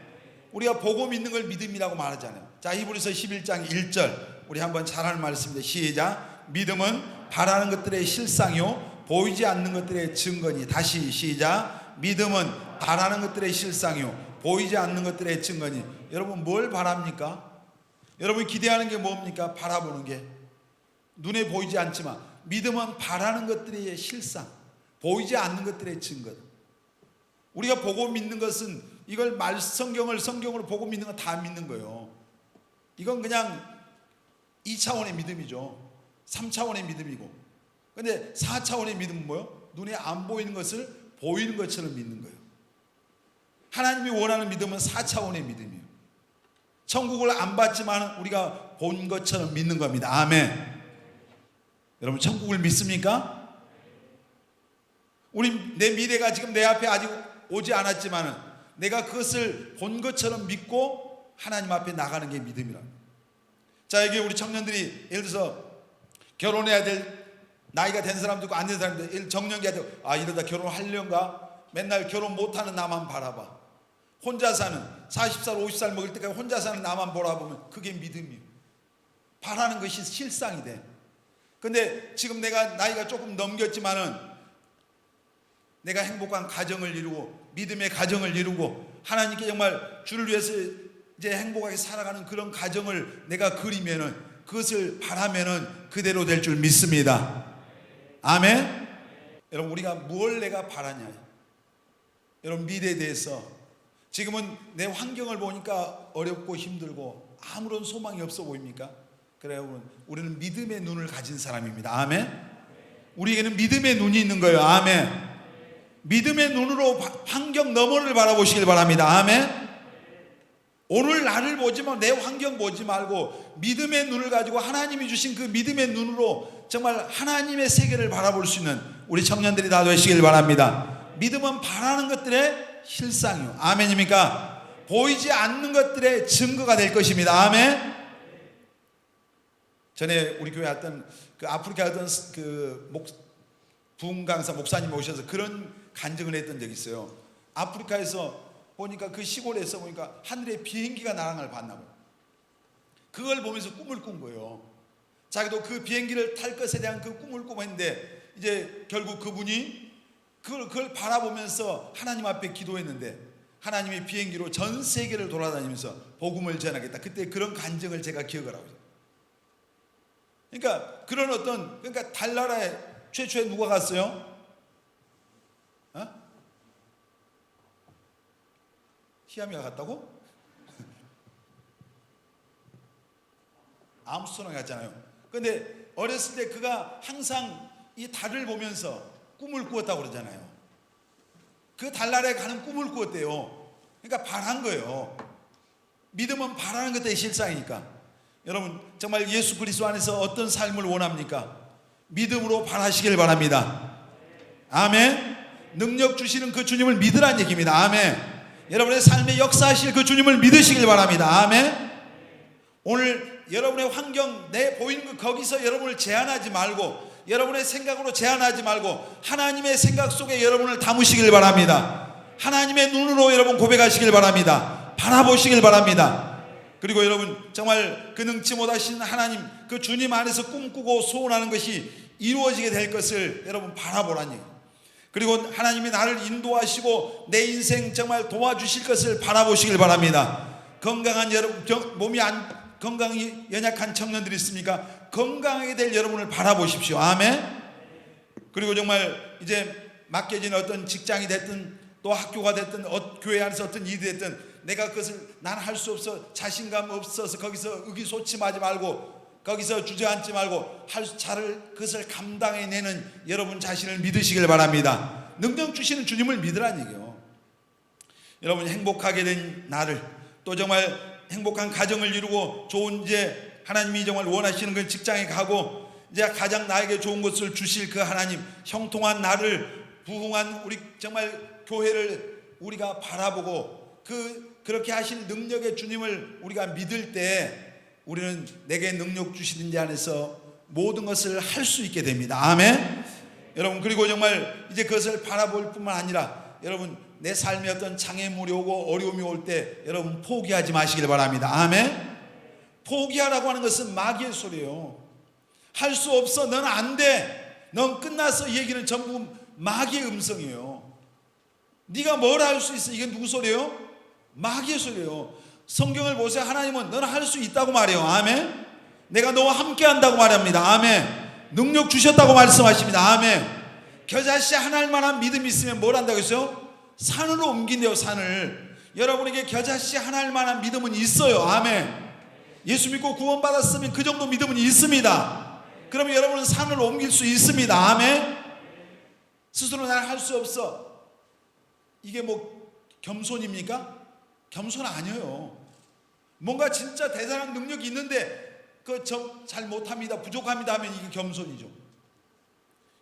우리가 보고 믿는 걸 믿음이라고 말하잖아요. 자, 히브리서 11장 1절 우리 한번 잘 하는 말씀입니다. 시작. 믿음은 바라는 것들의 실상이요 보이지 않는 것들의 증거니. 다시 시작. 믿음은 바라는 것들의 실상이요 보이지 않는 것들의 증거니. 여러분 뭘 바랍니까? 여러분이 기대하는 게 뭡니까? 바라보는 게 눈에 보이지 않지만 믿음은 바라는 것들의 실상, 보이지 않는 것들의 증거. 우리가 보고 믿는 것은 이걸 성경으로 보고 믿는 건 다 믿는 거예요. 이건 그냥 2차원의 믿음이죠. 3차원의 믿음이고. 근데 4차원의 믿음은 뭐예요? 눈에 안 보이는 것을 보이는 것처럼 믿는 거예요. 하나님이 원하는 믿음은 4차원의 믿음이에요. 천국을 안 받지만 우리가 본 것처럼 믿는 겁니다. 아멘. 여러분 천국을 믿습니까? 내 미래가 지금 내 앞에 아직 오지 않았지만 내가 그것을 본 것처럼 믿고 하나님 앞에 나가는 게 믿음이라는 거예요. 자, 여기 우리 청년들이 예를 들어서 결혼해야 될 나이가 된 사람도 있고 안 된 사람도 있고 정년기가 되고 이러다 결혼하려는가? 맨날 결혼 못하는 나만 바라봐. 혼자 사는 40살 50살 먹을 때까지 혼자 사는 나만 바라보면 그게 믿음이에요. 바라는 것이 실상이 돼. 근데 지금 내가 나이가 조금 넘겼지만은 내가 행복한 가정을 이루고 믿음의 가정을 이루고 하나님께 정말 주를 위해서 이제 행복하게 살아가는 그런 가정을 내가 그리면은 그것을 바라면은 그대로 될 줄 믿습니다. 아멘. 여러분 우리가 뭘 내가 바라냐? 여러분 미래에 대해서 지금은 내 환경을 보니까 어렵고 힘들고 아무런 소망이 없어 보입니까? 그래요. 여러분 우리는 믿음의 눈을 가진 사람입니다. 아멘. 우리에게는 믿음의 눈이 있는 거예요. 아멘. 믿음의 눈으로 환경 너머를 바라보시길 바랍니다. 아멘. 오늘 나를 보지만 내 환경 보지 말고 믿음의 눈을 가지고 하나님이 주신 그 믿음의 눈으로 정말 하나님의 세계를 바라볼 수 있는 우리 청년들이 다 되시길 바랍니다. 믿음은 바라는 것들의 실상이요. 아멘입니까? 보이지 않는 것들의 증거가 될 것입니다. 아멘. 전에 우리 교회 왔던 그 아프리카 어떤 그 부흥 강사 목사님 오셔서 그런 간증을 했던 적이 있어요. 아프리카에서 보니까 그 시골에서 보니까 하늘에 비행기가 날아가는 걸 봤나 봐요. 그걸 보면서 꿈을 꾼 거예요. 자기도 그 비행기를 탈 것에 대한 그 꿈을 꾸었는데 이제 결국 그분이 그걸 바라보면서 하나님 앞에 기도했는데 하나님이 비행기로 전 세계를 돌아다니면서 복음을 전하겠다. 그때 그런 간증을 제가 기억을 하고 있어요. 그러니까 그런 그러니까 달나라에 최초에 누가 갔어요? 히아미가 갔다고? 암스트롱이 갔잖아요. 근데 어렸을 때 그가 항상 이 달을 보면서 꿈을 꾸었다고 그러잖아요. 그 달나라에 가는 꿈을 꾸었대요. 그러니까 바란 거예요. 믿음은 바라는 것들의 실상이니까. 여러분 정말 예수 그리스도 안에서 어떤 삶을 원합니까? 믿음으로 바라시길 바랍니다. 아멘. 능력 주시는 그 주님을 믿으라는 얘기입니다. 아멘. 여러분의 삶에 역사하실 그 주님을 믿으시길 바랍니다. 아멘. 오늘 여러분의 환경 내 보이는 것 거기서 여러분을 제한하지 말고 여러분의 생각으로 제한하지 말고 하나님의 생각 속에 여러분을 담으시길 바랍니다. 하나님의 눈으로 여러분 고백하시길 바랍니다. 바라보시길 바랍니다. 그리고 여러분 정말 그 능치 못하시는 하나님 그 주님 안에서 꿈꾸고 소원하는 것이 이루어지게 될 것을 여러분 바라보라는 얘기예요. 그리고 하나님이 나를 인도하시고 내 인생 정말 도와주실 것을 바라보시길 바랍니다. 건강한 여러분 건강이 연약한 청년들이 있습니까? 건강하게 될 여러분을 바라보십시오. 아멘. 그리고 정말 이제 맡겨진 어떤 직장이 됐든 또 학교가 됐든 교회 안에서 어떤 일이 됐든 내가 그것을 난 할 수 없어 자신감 없어서 거기서 의기소침하지 말고 거기서 주저앉지 말고 그것을 감당해내는 여러분 자신을 믿으시길 바랍니다. 능력 주시는 주님을 믿으라는 얘기예요. 여러분이 행복하게 된 나를 또 정말 행복한 가정을 이루고 좋은 이제 하나님이 정말 원하시는 그 직장에 가고 이제 가장 나에게 좋은 것을 주실 그 하나님 형통한 나를 부흥한 우리 정말 교회를 우리가 바라보고 그렇게 하실 능력의 주님을 우리가 믿을 때 우리는 내게 능력 주시는 자 안에서 모든 것을 할 수 있게 됩니다. 아멘. 여러분 그리고 정말 이제 그것을 바라볼 뿐만 아니라 여러분 내 삶에 어떤 장애물이 오고 어려움이 올 때 여러분 포기하지 마시길 바랍니다. 아멘. 포기하라고 하는 것은 마귀의 소리예요. 할 수 없어. 넌 안 돼. 넌 끝났어. 이 얘기는 전부 마귀의 음성이에요. 네가 뭘 할 수 있어. 이게 누구 소리예요? 마귀의 소리예요. 성경을 보세요. 하나님은 너는 할 수 있다고 말해요. 아멘. 내가 너와 함께 한다고 말합니다. 아멘. 능력 주셨다고 말씀하십니다. 아멘. 겨자씨 하나일 만한 믿음이 있으면 뭘 한다고 했어요? 산으로 옮긴대요. 산을. 여러분에게 겨자씨 하나일 만한 믿음은 있어요. 아멘. 예수 믿고 구원받았으면 그 정도 믿음은 있습니다. 그러면 여러분은 산을 옮길 수 있습니다. 아멘. 스스로 나는 할 수 없어. 이게 뭐 겸손입니까? 겸손 아니에요. 뭔가 진짜 대단한 능력이 있는데 잘 못합니다, 부족합니다 하면 이게 겸손이죠.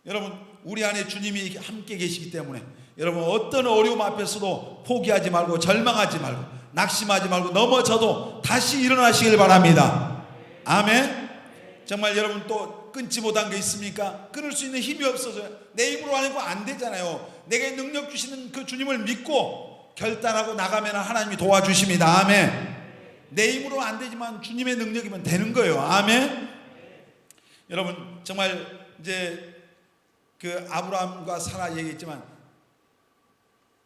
여러분, 우리 안에 주님이 함께 계시기 때문에 여러분 어떤 어려움 앞에서도 포기하지 말고 절망하지 말고 낙심하지 말고 넘어져도 다시 일어나시길 바랍니다. 아멘. 정말 여러분 또 끊지 못한 게 있습니까? 끊을 수 있는 힘이 없어서요. 내 힘으로 하는 거 안 되잖아요. 내게 능력 주시는 그 주님을 믿고 결단하고 나가면 하나님이 도와주십니다. 아멘. 내 힘으로 안 되지만 주님의 능력이면 되는 거예요. 아멘. 여러분 정말 이제 그 아브라함과 사라 얘기했지만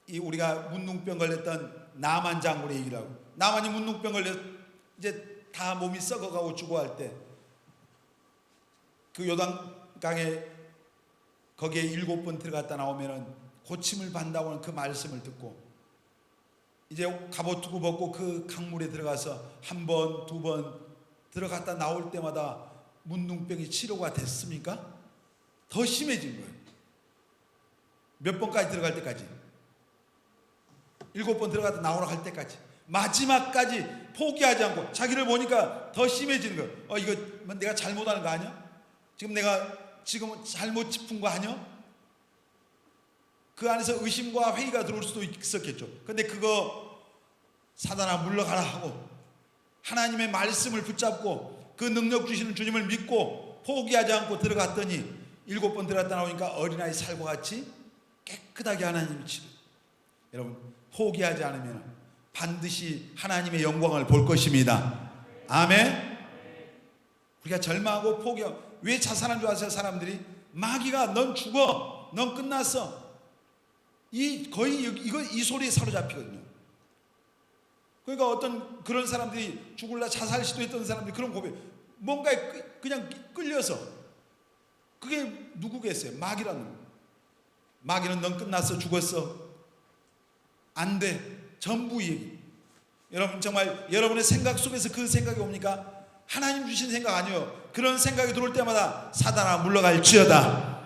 이 우리가 문둥병 걸렸던 나만 장군의 얘기라고. 나만이 문둥병 걸려 이제 다 몸이 썩어가고 죽어갈 때 그 요단강에 거기에 7번 들어갔다 나오면은 고침을 받는다고 하는 그 말씀을 듣고 이제 갑옷 두고 벗고 그 강물에 들어가서 한 번, 두 번 들어갔다 나올 때마다 문둥병이 치료가 됐습니까? 더 심해진 거예요. 몇 번까지 들어갈 때까지? 7번 들어갔다 나오라 할 때까지 마지막까지 포기하지 않고 자기를 보니까 더 심해지는 거예요. 이거 내가 잘못하는 거 아니야? 내가 잘못 짚은 거 아니야? 그 안에서 의심과 회의가 들어올 수도 있었겠죠. 근데 그거 사단아 물러가라 하고 하나님의 말씀을 붙잡고 그 능력 주시는 주님을 믿고 포기하지 않고 들어갔더니 7번 들어갔다 나오니까 어린아이 살과 같이 깨끗하게 하나님이 치료. 여러분 포기하지 않으면 반드시 하나님의 영광을 볼 것입니다. 아멘. 우리가 절망하고 포기하고 왜 자살한 줄 아세요? 사람들이 마귀가 넌 죽어, 넌 끝났어. 거의 이 소리에 사로잡히거든요. 그러니까 어떤 그런 사람들이 죽을라 자살 시도했던 사람들이 그런 고백, 뭔가에 그냥 끌려서 그게 누구겠어요? 마귀라는 거. 마귀는 넌 끝났어, 죽었어, 안 돼, 전부 이 얘기. 여러분 정말 여러분의 생각 속에서 그 생각이 옵니까? 하나님 주신 생각 아니에요. 그런 생각이 들어올 때마다 사단아 물러갈지어다.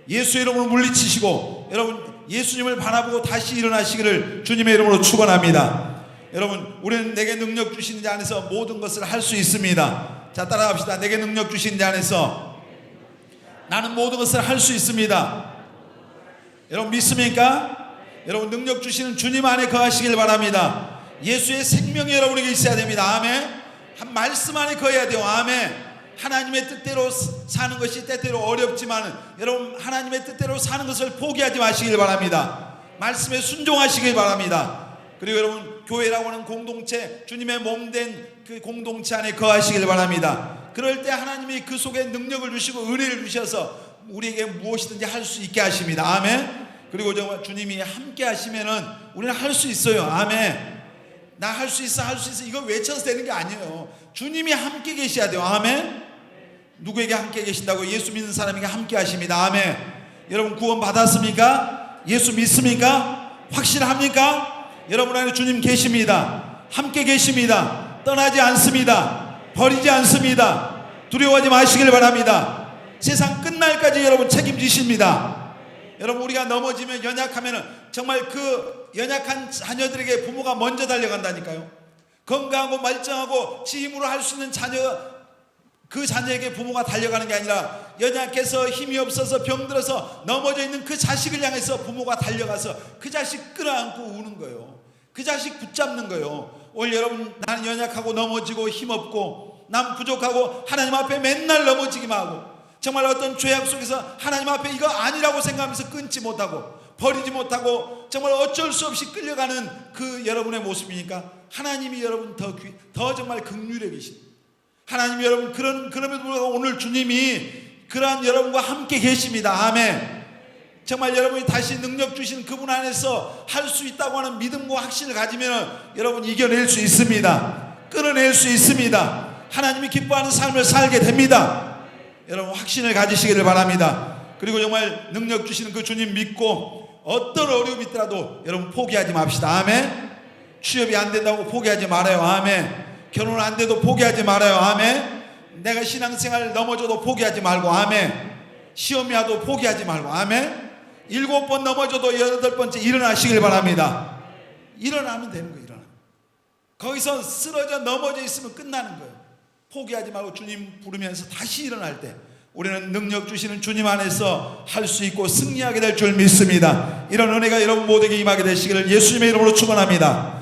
예수의 이름으로 물리치시고 여러분 예수님을 바라보고 다시 일어나시기를 주님의 이름으로 축원합니다. 여러분 우리는 내게 능력 주시는 자 안에서 모든 것을 할 수 있습니다. 자 따라갑시다. 내게 능력 주시는 자 안에서 나는 모든 것을 할 수 있습니다. 여러분 믿습니까? 여러분 능력 주시는 주님 안에 거하시길 바랍니다. 예수의 생명이 여러분에게 있어야 됩니다. 아멘. 한 말씀 안에 거해야 돼요. 아멘. 하나님의 뜻대로 사는 것이 때때로 어렵지만 여러분 하나님의 뜻대로 사는 것을 포기하지 마시길 바랍니다. 말씀에 순종하시길 바랍니다. 그리고 여러분 교회라고 하는 공동체, 주님의 몸된 그 공동체 안에 거하시길 바랍니다. 그럴 때 하나님이 그 속에 능력을 주시고 은혜를 주셔서 우리에게 무엇이든지 할 수 있게 하십니다. 아멘. 그리고 정말 주님이 함께 하시면은 우리는 할 수 있어요. 아멘. 나 할 수 있어, 할 수 있어 이거 외쳐서 되는 게 아니에요. 주님이 함께 계셔야 돼요. 아멘. 누구에게 함께 계신다고? 예수 믿는 사람에게 함께 하십니다. 아멘. 여러분 구원 받았습니까? 예수 믿습니까? 확실합니까? 여러분 안에 주님 계십니다. 함께 계십니다. 떠나지 않습니다. 버리지 않습니다. 두려워하지 마시길 바랍니다. 세상 끝날까지 여러분 책임지십니다. 여러분 우리가 넘어지면 연약하면 정말 그 연약한 자녀들에게 부모가 먼저 달려간다니까요. 건강하고 멀쩡하고 지 힘으로 할 수 있는 자녀, 그 자녀에게 부모가 달려가는 게 아니라 연약해서 힘이 없어서 병들어서 넘어져 있는 그 자식을 향해서 부모가 달려가서 그 자식 끌어안고 우는 거예요. 그 자식 붙잡는 거예요. 오늘 여러분 나는 연약하고 넘어지고 힘없고 난 부족하고 하나님 앞에 맨날 넘어지기만 하고 정말 어떤 죄악 속에서 하나님 앞에 이거 아니라고 생각하면서 끊지 못하고 버리지 못하고 정말 어쩔 수 없이 끌려가는 그 여러분의 모습이니까 하나님이 여러분 더 정말 긍휼해 계십니다. 하나님 여러분 그럼에도 불구하고 오늘 주님이 그러한 여러분과 함께 계십니다. 아멘. 정말 여러분이 다시 능력 주시는 그분 안에서 할 수 있다고 하는 믿음과 확신을 가지면 여러분 이겨낼 수 있습니다. 끊어낼 수 있습니다. 하나님이 기뻐하는 삶을 살게 됩니다. 여러분 확신을 가지시기를 바랍니다. 그리고 정말 능력 주시는 그 주님 믿고 어떤 어려움이 있더라도 여러분 포기하지 맙시다. 아멘. 취업이 안 된다고 포기하지 말아요. 아멘. 결혼 안 돼도 포기하지 말아요. 아멘. 내가 신앙생활 넘어져도 포기하지 말고 아멘. 시험이 와도 포기하지 말고 아멘. 7번 넘어져도 8번째 일어나시길 바랍니다. 일어나면 되는 거예요. 일어나면. 거기서 쓰러져 넘어져 있으면 끝나는 거예요. 포기하지 말고 주님 부르면서 다시 일어날 때 우리는 능력 주시는 주님 안에서 할 수 있고 승리하게 될 줄 믿습니다. 이런 은혜가 여러분 모두에게 임하게 되시기를 예수님의 이름으로 축원합니다.